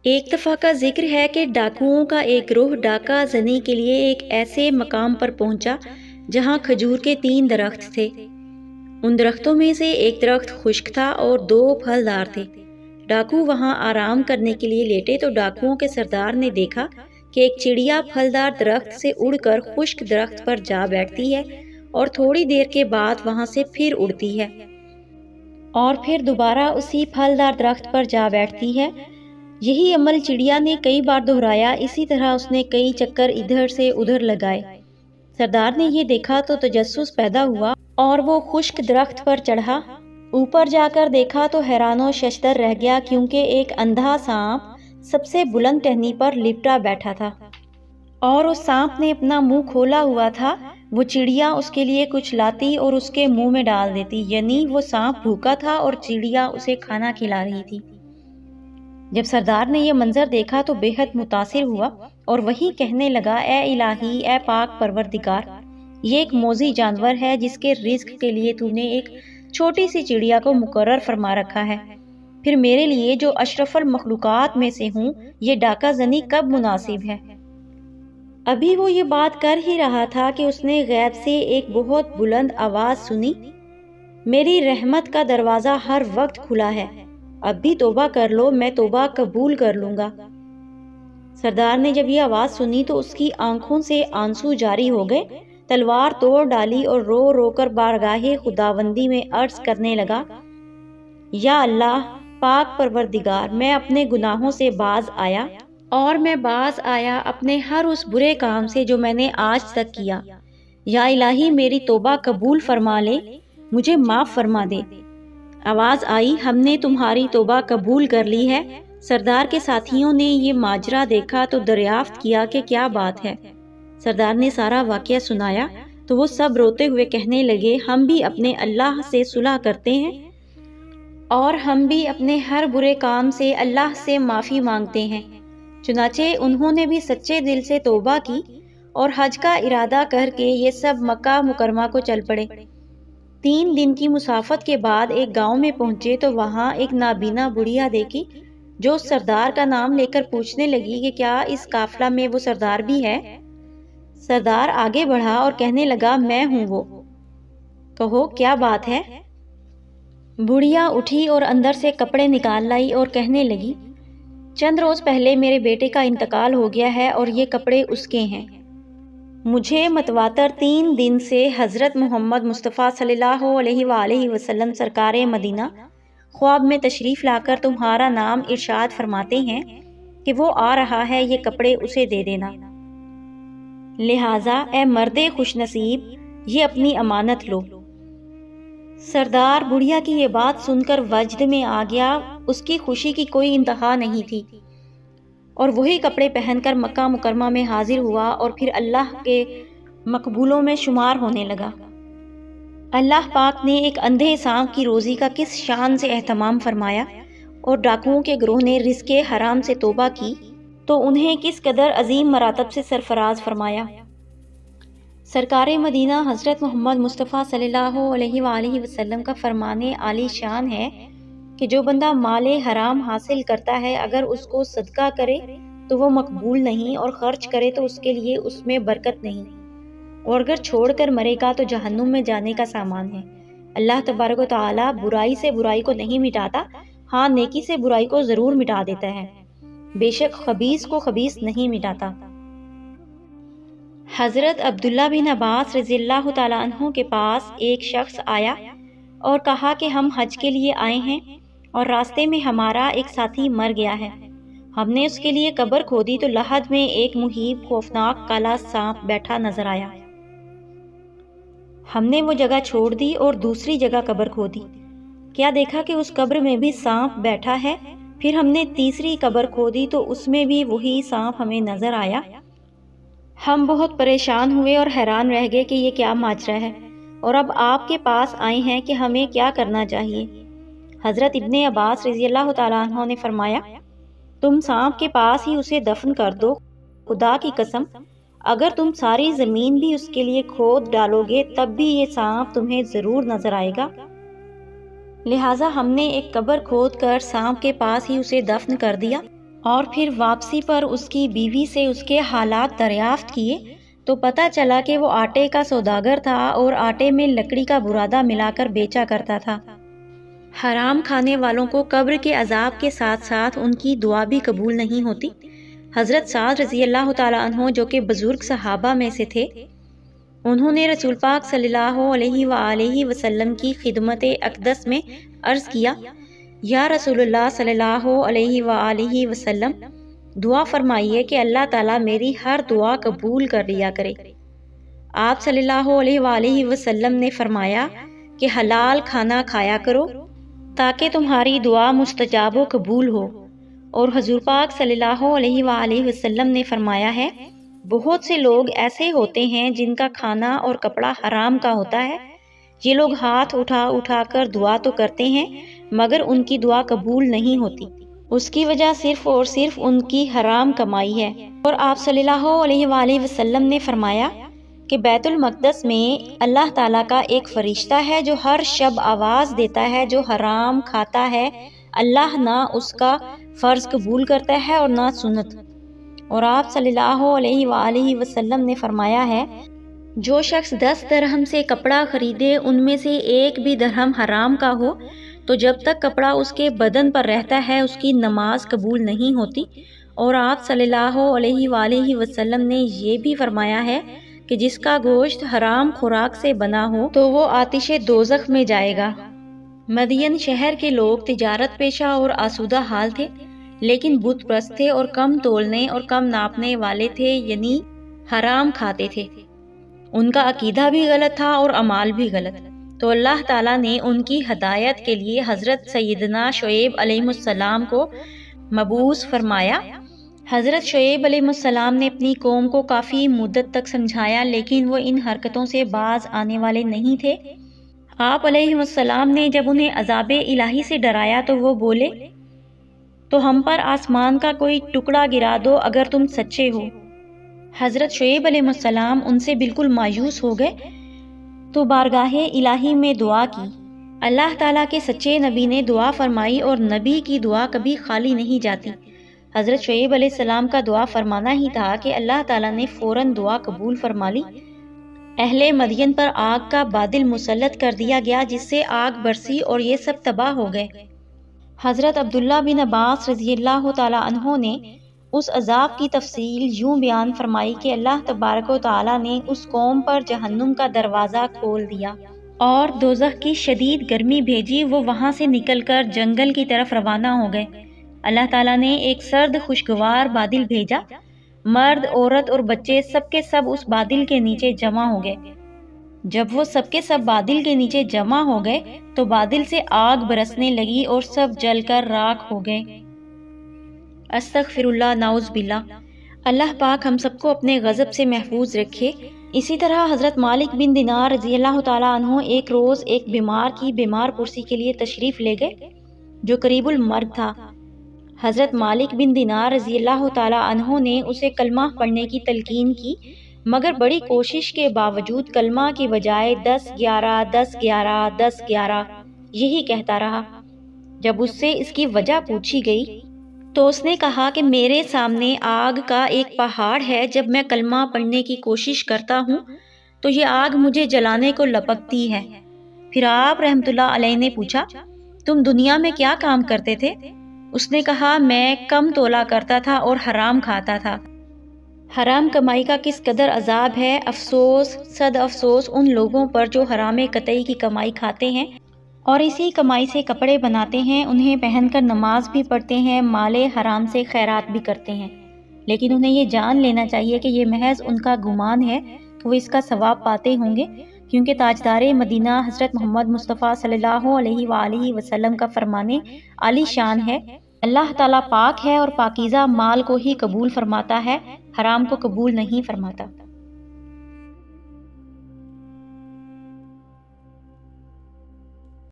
ایک دفعہ کا ذکر ہے کہ ڈاکوؤں کا ایک گروہ ڈاکہ زنی کے لیے ایک ایسے مقام پر پہنچا جہاں کھجور کے 3 درخت تھے۔ ان درختوں میں سے ایک درخت خشک تھا اور 2 پھلدار تھے۔ ڈاکو وہاں آرام کرنے کے لیے لیٹے تو ڈاکوؤں کے سردار نے دیکھا کہ ایک چڑیا پھلدار درخت سے اڑ کر خشک درخت پر جا بیٹھتی ہے اور تھوڑی دیر کے بعد وہاں سے پھر اڑتی ہے اور پھر دوبارہ اسی پھلدار درخت پر جا بیٹھتی ہے۔ یہی عمل چڑیا نے کئی بار دہرایا، اسی طرح اس نے کئی چکر ادھر سے ادھر لگائے۔ سردار نے یہ دیکھا تو تجسس پیدا ہوا اور وہ خشک درخت پر چڑھا۔ اوپر جا کر دیکھا تو حیران و ششدر رہ گیا، کیونکہ ایک اندھا سانپ سب سے بلند ٹہنی پر لپٹا بیٹھا تھا اور اس سانپ نے اپنا منہ کھولا ہوا تھا۔ وہ چڑیا اس کے لیے کچھ لاتی اور اس کے منہ میں ڈال دیتی، یعنی وہ سانپ بھوکا تھا اور چڑیا اسے کھانا کھلا رہی تھی۔ جب سردار نے یہ منظر دیکھا تو بے حد متاثر ہوا اور وہی کہنے لگا، اے الہی، اے پاک پروردگار، یہ ایک موذی جانور ہے جس کے رزق کے لیے تو نے ایک چھوٹی سی چڑیا کو مقرر فرما رکھا ہے، پھر میرے لیے جو اشرف المخلوقات میں سے ہوں یہ ڈاکہ زنی کب مناسب ہے؟ ابھی وہ یہ بات کر ہی رہا تھا کہ اس نے غیب سے ایک بہت بلند آواز سنی، میری رحمت کا دروازہ ہر وقت کھلا ہے، اب بھی توبہ کر لو، میں توبہ قبول کر لوں گا۔ سردار نے جب یہ آواز سنی تو اس کی آنکھوں سے آنسو جاری ہو گئے، تلوار توڑ ڈالی اور رو رو کر بارگاہ خداوندی میں عرض کرنے لگا، یا اللہ، پاک پروردگار، میں اپنے گناہوں سے باز آیا اور میں باز آیا اپنے ہر اس برے کام سے جو میں نے آج تک کیا۔ یا الہی، میری توبہ قبول فرما لے، مجھے معاف فرما دے۔ آواز آئی، ہم نے تمہاری توبہ قبول کر لی ہے۔ سردار کے ساتھیوں نے یہ ماجرا دیکھا تو دریافت کیا کہ کیا بات ہے۔ سردار نے سارا واقعہ سنایا تو وہ سب روتے ہوئے کہنے لگے، ہم بھی اپنے اللہ سے صلح کرتے ہیں اور ہم بھی اپنے ہر برے کام سے اللہ سے معافی مانگتے ہیں۔ چنانچہ انہوں نے بھی سچے دل سے توبہ کی اور حج کا ارادہ کر کے یہ سب مکہ مکرمہ کو چل پڑے۔ 3 دن کی مسافت کے بعد ایک گاؤں میں پہنچے تو وہاں ایک نابینا بڑھیا دیکھی جو سردار کا نام لے کر پوچھنے لگی کہ کیا اس قافلہ میں وہ سردار بھی ہے؟ سردار آگے بڑھا اور کہنے لگا، میں ہوں وہ، کہو کیا بات ہے؟ بڑھیا اٹھی اور اندر سے کپڑے نکال لائی اور کہنے لگی، چند روز پہلے میرے بیٹے کا انتقال ہو گیا ہے اور یہ کپڑے اس کے ہیں۔ مجھے متواتر 3 دن سے حضرت محمد مصطفیٰ صلی اللہ علیہ وآلہ وسلم سرکار مدینہ خواب میں تشریف لا کر تمہارا نام ارشاد فرماتے ہیں کہ وہ آ رہا ہے، یہ کپڑے اسے دے دینا، لہٰذا اے مرد خوش نصیب، یہ اپنی امانت لو۔ سردار بڑھیا کی یہ بات سن کر وجد میں آ گیا، اس کی خوشی کی کوئی انتہا نہیں تھی اور وہی کپڑے پہن کر مکہ مکرمہ میں حاضر ہوا اور پھر اللہ کے مقبولوں میں شمار ہونے لگا۔ اللہ پاک نے ایک اندھے سانپ کی روزی کا کس شان سے اہتمام فرمایا اور ڈاکوؤں کے گروہ نے رزق حرام سے توبہ کی تو انہیں کس قدر عظیم مراتب سے سرفراز فرمایا۔ سرکار مدینہ حضرت محمد مصطفیٰ صلی اللہ علیہ وآلہ وسلم کا فرمان عالی شان ہے کہ جو بندہ مال حرام حاصل کرتا ہے اگر اس کو صدقہ کرے تو وہ مقبول نہیں اور خرچ کرے تو اس کے لیے اس میں برکت نہیں، اور اگر چھوڑ کر مرے گا تو جہنم میں جانے کا سامان ہے۔ اللہ تبارک و تعالیٰ برائی سے برائی کو نہیں مٹاتا، ہاں نیکی سے برائی کو ضرور مٹا دیتا ہے، بے شک خبیث کو خبیث نہیں مٹاتا۔ حضرت عبداللہ بن عباس رضی اللہ تعالیٰ عنہ کے پاس ایک شخص آیا اور کہا کہ ہم حج کے لیے آئے ہیں اور راستے میں ہمارا ایک ساتھی مر گیا ہے۔ ہم نے اس کے لیے قبر کھودی تو لحد میں ایک مہیب خوفناک کالا سانپ بیٹھا نظر آیا۔ ہم نے وہ جگہ چھوڑ دی اور دوسری جگہ قبر کھودی، کیا دیکھا کہ اس قبر میں بھی سانپ بیٹھا ہے۔ پھر ہم نے تیسری قبر کھودی تو اس میں بھی وہی سانپ ہمیں نظر آیا۔ ہم بہت پریشان ہوئے اور حیران رہ گئے کہ یہ کیا ماجرا ہے، اور اب آپ کے پاس آئے ہیں کہ ہمیں کیا کرنا چاہیے۔ حضرت ابن عباس رضی اللہ تعالیٰ عنہ نے فرمایا، تم سانپ کے پاس ہی اسے دفن کر دو، خدا کی قسم اگر تم ساری زمین بھی اس کے لیے کھود ڈالو گے تب بھی یہ سانپ تمہیں ضرور نظر آئے گا۔ لہٰذا ہم نے ایک قبر کھود کر سانپ کے پاس ہی اسے دفن کر دیا اور پھر واپسی پر اس کی بیوی سے اس کے حالات دریافت کیے تو پتہ چلا کہ وہ آٹے کا سوداگر تھا اور آٹے میں لکڑی کا برادہ ملا کر بیچا کرتا تھا۔ حرام کھانے والوں کو قبر کے عذاب کے ساتھ ساتھ ان کی دعا بھی قبول نہیں ہوتی۔ حضرت سعد رضی اللہ تعالیٰ عنہ جو کہ بزرگ صحابہ میں سے تھے، انہوں نے رسول پاک صلی اللہ علیہ وآلہ وسلم کی خدمت اقدس میں عرض کیا، یا رسول اللہ صلی اللہ علیہ وآلہ وسلم، دعا فرمائیے کہ اللہ تعالیٰ میری ہر دعا قبول کر لیا کرے۔ آپ صلی اللہ علیہ وآلہ وسلم نے فرمایا کہ حلال کھانا کھایا کرو تاکہ تمہاری دعا مستجاب و قبول ہو، اور حضور پاک صلی اللہ علیہ وآلہ وسلم نے فرمایا ہے، بہت سے لوگ ایسے ہوتے ہیں جن کا کھانا اور کپڑا حرام کا ہوتا ہے، یہ لوگ ہاتھ اٹھا اٹھا کر دعا تو کرتے ہیں مگر ان کی دعا قبول نہیں ہوتی، اس کی وجہ صرف اور صرف ان کی حرام کمائی ہے۔ اور آپ صلی اللہ علیہ وآلہ وسلم نے فرمایا کہ بیت المقدس میں اللہ تعالیٰ کا ایک فرشتہ ہے جو ہر شب آواز دیتا ہے، جو حرام کھاتا ہے اللہ نہ اس کا فرض قبول کرتا ہے اور نہ سنت۔ اور آپ صلی اللہ علیہ وآلہ وسلم نے فرمایا ہے، جو شخص 10 درہم سے کپڑا خریدے ان میں سے ایک بھی درہم حرام کا ہو تو جب تک کپڑا اس کے بدن پر رہتا ہے اس کی نماز قبول نہیں ہوتی۔ اور آپ صلی اللہ علیہ وآلہ وسلم نے یہ بھی فرمایا ہے کہ جس کا گوشت حرام خوراک سے بنا ہو تو وہ آتش دوزخ میں جائے گا۔ مدین شہر کے لوگ تجارت پیشہ اور آسودہ حال تھے، لیکن بت پرست تھے اور کم تولنے اور کم ناپنے والے تھے، یعنی حرام کھاتے تھے۔ ان کا عقیدہ بھی غلط تھا اور اعمال بھی غلط۔ تو اللہ تعالیٰ نے ان کی ہدایت کے لیے حضرت سیدنا شعیب علیہ السلام کو مبعوث فرمایا۔ حضرت شعیب علیہ السلام نے اپنی قوم کو کافی مدت تک سمجھایا، لیکن وہ ان حرکتوں سے باز آنے والے نہیں تھے۔ آپ علیہ السلام نے جب انہیں عذاب الہی سے ڈرایا تو وہ بولے، تو ہم پر آسمان کا کوئی ٹکڑا گرا دو اگر تم سچے ہو۔ حضرت شعیب علیہ السلام ان سے بالکل مایوس ہو گئے تو بارگاہ الہی میں دعا کی۔ اللہ تعالیٰ کے سچے نبی نے دعا فرمائی اور نبی کی دعا کبھی خالی نہیں جاتی۔ حضرت شعیب علیہ السلام کا دعا فرمانا ہی تھا کہ اللہ تعالیٰ نے فوراً دعا قبول فرما لی۔ اہل مدین پر آگ کا بادل مسلط کر دیا گیا جس سے آگ برسی اور یہ سب تباہ ہو گئے۔ حضرت عبداللہ بن عباس رضی اللہ تعالیٰ عنہ نے اس عذاب کی تفصیل یوں بیان فرمائی کہ اللہ تبارک و تعالیٰ نے اس قوم پر جہنم کا دروازہ کھول دیا اور دوزخ کی شدید گرمی بھیجی، وہ وہاں سے نکل کر جنگل کی طرف روانہ ہو گئے۔ اللہ تعالیٰ نے ایک سرد خوشگوار بادل بھیجا، مرد عورت اور بچے سب کے سب اس بادل کے نیچے جمع ہو گئے۔ جب وہ سب کے سب بادل کے نیچے جمع ہو گئے تو بادل سے آگ برسنے لگی اور سب جل کر راکھ ہو گئے۔ استغفر اللہ، نعوذ باللہ۔ اللہ پاک ہم سب کو اپنے غضب سے محفوظ رکھے۔ اسی طرح حضرت مالک بن دینار رضی اللہ تعالیٰ عنہ ایک روز ایک بیمار کی بیمار پرسی کے لیے تشریف لے گئے جو قریب المرگ تھا۔ حضرت مالک بن دینار رضی اللہ تعالیٰ عنہ نے اسے کلمہ پڑھنے کی تلقین کی، مگر بڑی کوشش کے باوجود کلمہ کی بجائے 10-11 10-11 10-11 یہی کہتا رہا۔ جب اس سے اس کی وجہ پوچھی گئی تو اس نے کہا کہ میرے سامنے آگ کا ایک پہاڑ ہے، جب میں کلمہ پڑھنے کی کوشش کرتا ہوں تو یہ آگ مجھے جلانے کو لپکتی ہے۔ پھر آپ رحمت اللہ علیہ نے پوچھا، تم دنیا میں کیا کام کرتے تھے؟ اس نے کہا، میں کم تولا کرتا تھا اور حرام کھاتا تھا۔ حرام کمائی کا کس قدر عذاب ہے، افسوس صد افسوس ان لوگوں پر جو حرام قطعی کی کمائی کھاتے ہیں اور اسی کمائی سے کپڑے بناتے ہیں، انہیں پہن کر نماز بھی پڑھتے ہیں، مال حرام سے خیرات بھی کرتے ہیں، لیکن انہیں یہ جان لینا چاہیے کہ یہ محض ان کا گمان ہے، وہ اس کا ثواب پاتے ہوں گے، کیونکہ تاجدار مدینہ حضرت محمد مصطفیٰ صلی اللہ علیہ وآلہ وسلم کا فرمانے عالی شان ہے، اللہ تعالیٰ پاک ہے اور پاکیزہ مال کو ہی قبول فرماتا ہے، حرام کو قبول نہیں فرماتا۔